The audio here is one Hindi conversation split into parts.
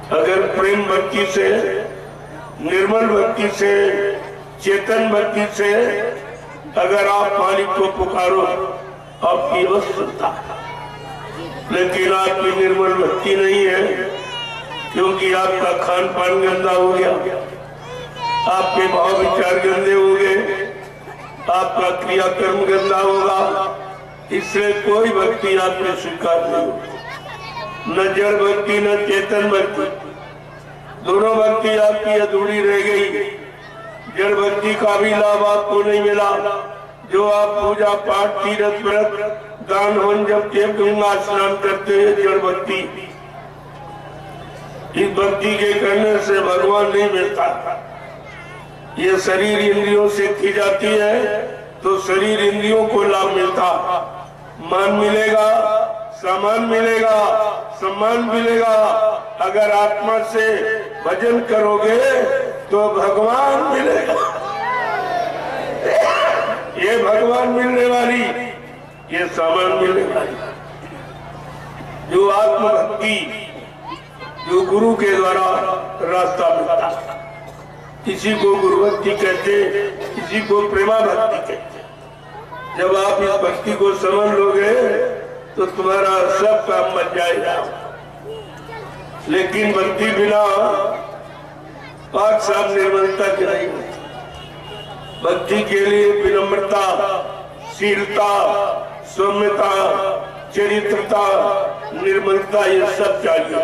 अगर प्रेम भक्ति से, निर्मल भक्ति से, चेतन भक्ति से अगर आप मालिक को पुकारो, आपकी अवस्था। लेकिन आपकी निर्मल भक्ति नहीं है, क्योंकि आपका खान पान गंदा हो गया, आपके भाव विचार गंदे हो गए, आपका क्रियाकर्म गंदा होगा, इसलिए कोई भक्ति आपने स्वीकार नहीं होगी। न जड़ भक्ति न चेतन भक्ति, दोनों भक्ति आपकी अधूरी रह गई। जड़ भक्ति का भी लाभ आपको नहीं मिला, जो आप पूजा पाठ तीर्थ व्रत दान होम जब गंगा स्नान करते हैं, जड़ भक्ति। इस भक्ति के करने से भगवान नहीं मिलता। ये शरीर इंद्रियों से की जाती है तो शरीर इंद्रियों को लाभ मिलता, मान मिलेगा, सामान मिलेगा, सम्मान मिलेगा। अगर आत्मा से भजन करोगे तो भगवान मिलेगा। ये भगवान मिलने वाली, ये सामान मिलने वाली। जो आत्म भक्ति, जो गुरु के द्वारा रास्ता मिलता, किसी को गुरु भक्ति कहते, किसी को प्रेमा भक्ति कहते। जब आप इस भक्ति को समझ लोगे तो तुम्हारा सब काम बच जाएगा। लेकिन भक्ति बिना पाक साफ निर्मलता की नहीं होती। भक्ति के लिए विनम्रता, शीलता, सौम्यता, चरित्रता, निर्मलता, ये सब चाहिए।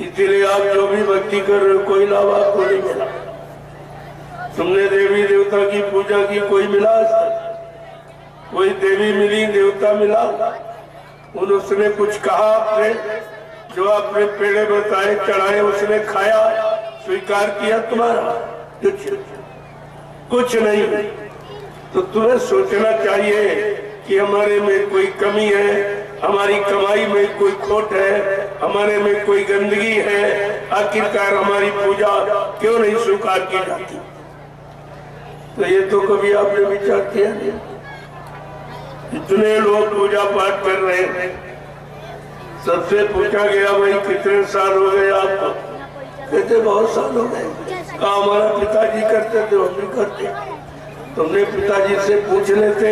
इसलिए आप जो भी भक्ति कर रहे हो, कोई लाभ आपको नहीं मिला। तुमने देवी देवता की पूजा की, कोई मिला? कोई देवी मिली, देवता मिला? उसने कुछ कहा आपने? जो आपने पेड़े बताए, चढ़ाए, उसने खाया, स्वीकार किया तुम्हारा? कुछ नहीं। तो तुम्हें सोचना चाहिए कि हमारे में कोई कमी है, हमारी कमाई में कोई खोट है, हमारे में कोई गंदगी है, आखिरकार हमारी पूजा क्यों नहीं स्वीकार की जाती? तो ये तो कभी आपने विचार किया नहीं। इतने लोग पूजा पाठ कर रहे हैं, सबसे पूछा गया भाई कितने साल हो गए आपको? कहते बहुत साल हो गए। कहा हमारा पिताजी करते थे, हम भी करते। तुमने पिताजी से पूछ लेते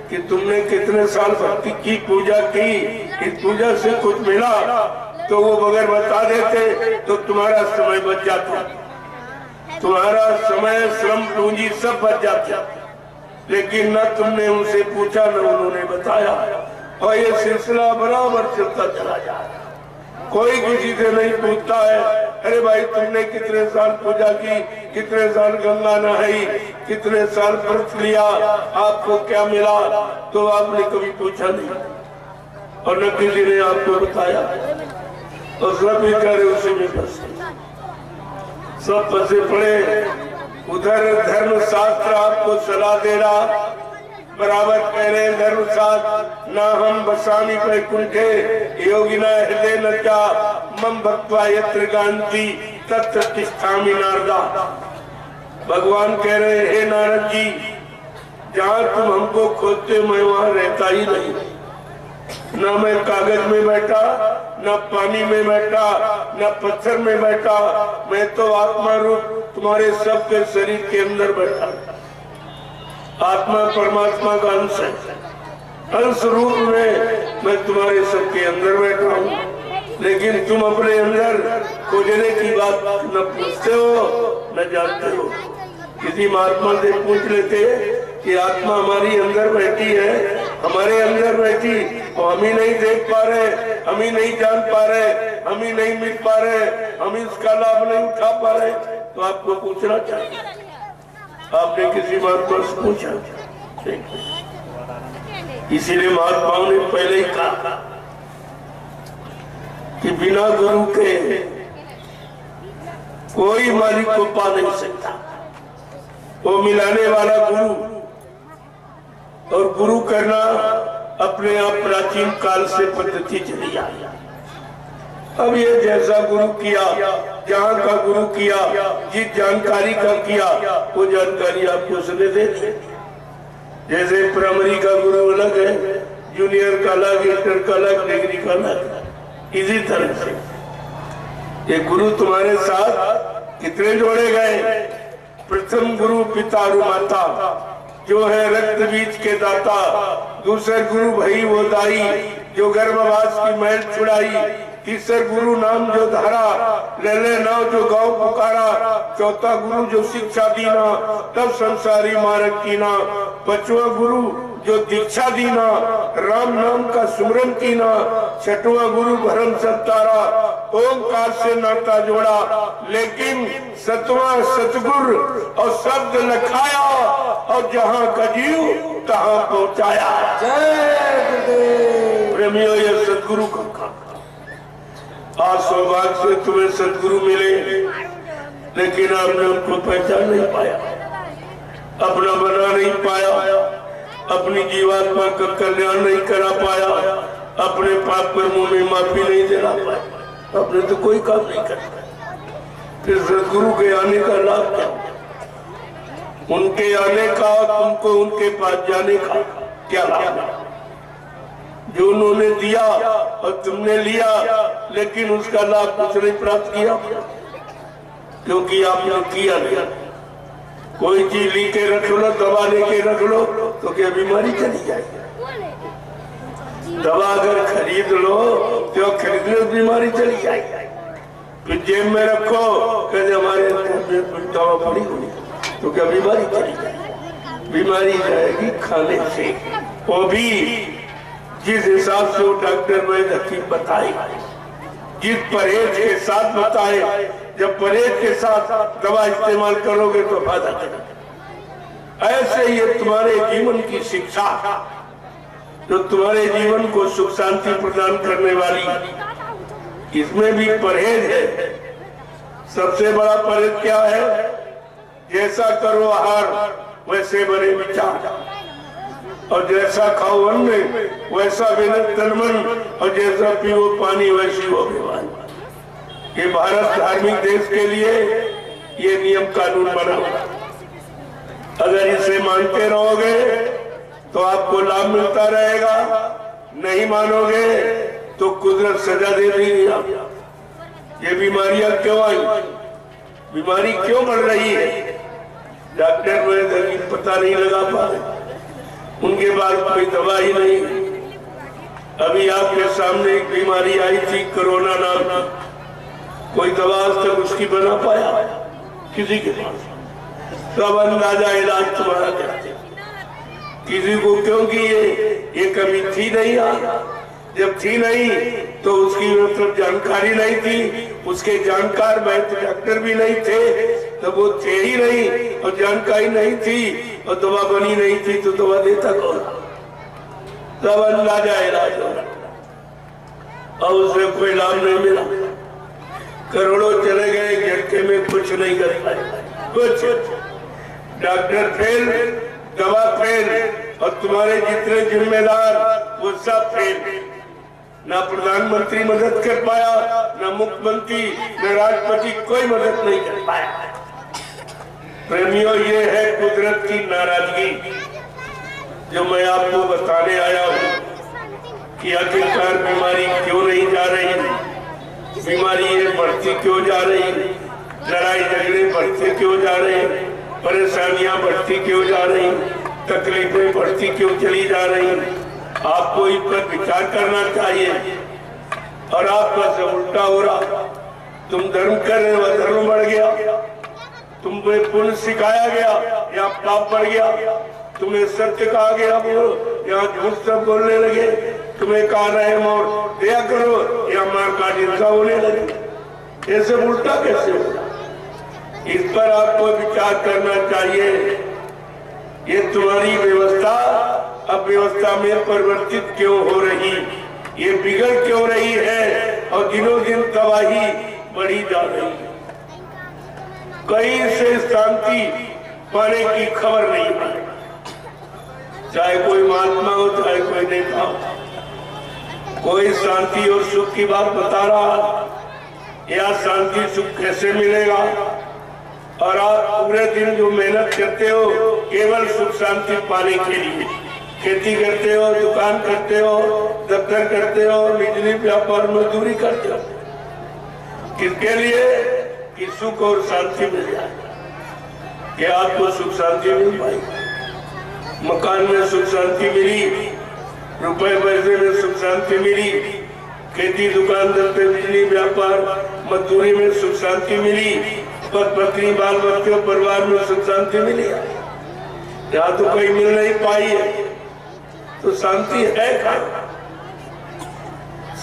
कि तुमने कितने साल भक्ति की, पूजा की, इस पूजा से कुछ मिला, तो वो बगैर बता देते तो तुम्हारा समय बच जाता, तुम्हारा समय, श्रम, पूंजी सब बच जाता। लेकिन न तुमने उनसे पूछा, न उन्होंने बताया, और ये सिलसिला बराबर चलता चला जा रहा। कोई किसी से नहीं पूछता है, अरे भाई तुमने कितने साल पूजा की, कितने साल गंगा नहाई, कितने साल व्रत लिया, आपको क्या मिला? तो आपने कभी पूछा नहीं, और न किसी ने आपको बताया। तो सब बेचारे उसी में फंसे, सब फंसे पड़े। उधर धर्म शास्त्र आपको सलाह दे रहा, बराबर कह रहे धर्म शास्त्र, ना हम बसानी वैकुंठे योगिना हृदय नचा मम भक्त्वा यत्र गांधी तत्र तिष्ठामि नारदा। भगवान कह रहे हे नारद जी, जहाँ तुम हमको खोजते मैं वहाँ रहता ही नहीं। न मैं कागज में बैठा, न पानी में बैठा, न पत्थर में बैठा, मैं तो आत्मा रूप तुम्हारे सबके शरीर के अंदर बैठा। आत्मा परमात्मा का अंश है, अंश रूप में मैं तुम्हारे सबके अंदर बैठा हूँ। लेकिन तुम अपने अंदर खोजने की बात न पूछते हो, न जानते हो। किसी महात्मा से पूछ लेते कि आत्मा हमारी अंदर बैठी है, हमारे अंदर बैठी, और हम ही नहीं देख पा रहे, हम ही नहीं जान पा रहे, हम ही नहीं मिल पा रहे, हम इसका लाभ नहीं उठा पा रहे, तो आपको पूछना चाहिए। आपने किसी महात्मा से पूछा? इसीलिए महात्माओं ने पहले ही कहा कि बिना गुरु के कोई मालिक को पा नहीं सकता। वो मिलाने वाला गुरु, और गुरु करना अपने आप प्राचीन काल से पद्धति चली आई। अब ये जैसा गुरु किया, जहाँ का गुरु किया, जिस जानकारी का किया, वो जानकारी आपको उसने दे दी। जैसे प्राइमरी का गुरु अलग है, जूनियर का अलग, इंटर का अलग, डिग्री का अलग, इसी तरह से ये गुरु तुम्हारे साथ कितने जोड़े गए? प्रथम गुरु पिता और माता, जो है रक्त बीज के दाता। दूसरे गुरु भई वो दाई, जो गर्भवास की मैल छुड़ाई। तीसरे गुरु नाम जो धारा, ले ले नाव जो गाँव पुकारा। चौथा गुरु जो शिक्षा दीना, तब संसारी मार्ग कीना। पांचवा गुरु जो दीक्षा दीना, राम नाम का सुमरन कीना। छठवां गुरु भरम सत्तारा, ओंकार से नाता जोड़ा। लेकिन सतवां सतगुरु और शब्द लखाया, और जहाँ का जीव तहाँ पहुँचाया। जय गुरुदेव। प्रेमियों, ये सतगुरु का काम। आज सौभाग्य से तुम्हें सतगुरु मिले, लेकिन आपने उनको पहचान नहीं पाया, अपना बना नहीं पाया, अपनी जीवात्मा का कल्याण नहीं करा पाया, अपने पाप कर्मों में माफी नहीं देना पाया, अपने तो कोई काम नहीं करता। फिर सतगुरु के आने का लाभ क्या? उनके आने का, तुमको उनके पास जाने का क्या लाभ? जो उन्होंने दिया और तुमने लिया, लेकिन उसका लाभ कुछ नहीं प्राप्त किया, क्योंकि आपने किया नहीं। कोई चीज ली के रख लो, दवा लेके रख लो, तो क्या बीमारी चली जाएगी? दवा अगर खरीद लो तो खरीदने बीमारी चली जाएगी। फिर जेब में रखो, कहते हमारे दवा पड़ी हुई, तो क्या बीमारी चली जाएगी? बीमारी जाएगी खाने से, वो भी जिस हिसाब से वो डॉक्टर वैद्य हकीम बताए, जिस परहेज के साथ बताए। जब परहेज के साथ दवा इस्तेमाल करोगे तो फायदा करेगा। ऐसे ये तुम्हारे जीवन की शिक्षा, जो तुम्हारे जीवन को सुख शांति प्रदान करने वाली, इसमें भी परहेज है। सबसे बड़ा परहेज क्या है? जैसा करो आहार वैसे बने विचार, और जैसा खाओ अन्न वैसा बने तन मन, और जैसा पियो पानी वैसी हो बीमारी। ये भारत धार्मिक देश के लिए ये नियम कानून बना हुआ। अगर इसे मानते रहोगे तो आपको लाभ मिलता रहेगा, नहीं मानोगे तो कुदरत सजा दे देगी। ये बीमारियां क्यों आई? बीमारी क्यों बढ़ रही है? डॉक्टर में पता नहीं लगा पा रहे, उनके बाद कोई दवा ही नहीं। अभी आपके सामने एक बीमारी आई थी कोरोना नाम, कोई दवा आज तक उसकी बना पाया किसी के पास? सब अंदाजा इलाज तुम्हारा करते, किसी को, क्योंकि ये कभी थी नहीं। जब थी नहीं तो उसकी मतलब जानकारी नहीं थी, उसके जानकार वैद्य डॉक्टर भी नहीं थे, तो वो थे ही नहीं, और जानकारी नहीं थी और दवा बनी नहीं थी, तो दवा देता कौन? सब अंदाजा इलाज हो रहा, और उससे कोई लाभ नहीं मिला। करोड़ों चले गए, झटके में कुछ नहीं कर पाए। कुछ डॉक्टर फेल, दवा फेल, और तुम्हारे जितने जिम्मेदार वो सब फेल। ना प्रधानमंत्री मदद कर पाया, ना मुख्यमंत्री, ना राष्ट्रपति, कोई मदद नहीं कर पाया। प्रेमियों, ये है कुदरत की नाराजगी, जो मैं आपको बताने आया हूँ कि आखिरकार बीमारी क्यों नहीं जा रही, बीमारी ये बढ़ती क्यों जा रही, लड़ाई झगड़े बढ़ते क्यों जा रहे, परेशानियां बढ़ती क्यों जा रही, तकलीफें बढ़ती क्यों चली जा रही। आपको इस पर विचार करना चाहिए। और आपका सब उल्टा हो रहा, तुम धर्म कर रहे हो, धर्म बढ़ गया, तुम्हें पुण्य सिखाया गया या पाप बढ़ गया, तुम्हें सत्य कहा गया बोलो, यहाँ झूठ सब बोलने लगे, तुम्हें कहा रहे और दया करो या मार का हिंसा होने लगे। ये सब उल्टा कैसे होगा? इस पर आपको विचार करना चाहिए। ये तुम्हारी व्यवस्था अब व्यवस्था में परिवर्तित क्यों हो रही, ये बिगड़ क्यों रही है, और दिनों दिन तबाही बढ़ी जा रही है। कहीं से शांति पाने की खबर नहीं है, चाहे कोई महात्मा हो चाहे कोई नेता हो, कोई शांति और सुख की बात बता रहा, या शांति सुख कैसे मिलेगा? और आप पूरे दिन जो मेहनत करते हो केवल सुख शांति पाने के लिए, खेती करते हो, दुकान करते हो, दफ्तर करते हो, बिजली व्यापार मजदूरी करते हो, किसके लिए? कि सुख और शांति मिल जाए, कि आपको सुख शांति मिल पाई। मकान में सुख शांति मिली, रुपए पैसे में सुख शांति मिली, खेती दुकान धंधे बिजली व्यापार मजदूरी में सुख शांति मिली, पत्नी बाल बच्चों परिवार में सुख शांति मिली। यहाँ तो कहीं मिल नहीं पाई है, तो शांति है कहाँ?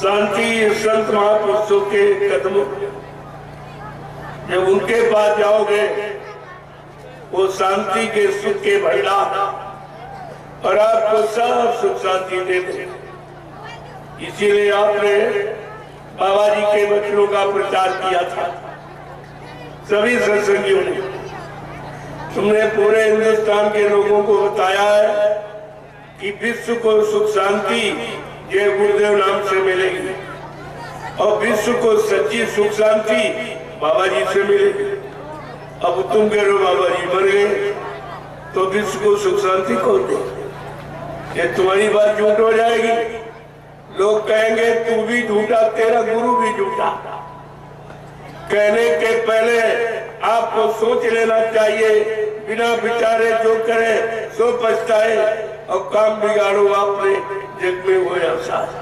शांति संत महापुरुषों के कदमों, जब उनके पास जाओगे वो शांति के सुख के भंडार और आपको सब सुख शांति दे दे। इसीलिए आपने बाबा जी के वचनों का प्रचार किया था सभी सत्संगियों ने। तुमने पूरे हिंदुस्तान के लोगों को बताया है कि विश्व को सुख शांति जय गुरुदेव नाम से मिलेगी और विश्व को सच्ची सुख शांति बाबा जी से मिलेगी। अब तुम कह रहे हो बाबा जी मर गए तो विश्व को सुख शांति कौन दे? ये तुम्हारी बात झूठ हो जाएगी। लोग कहेंगे तू भी झूठा, तेरा गुरु भी झूठा। कहने के पहले आपको सोच लेना चाहिए, बिना विचारे जो करे सो पछताए और काम बिगाड़ो आपने जग में वो एहसास।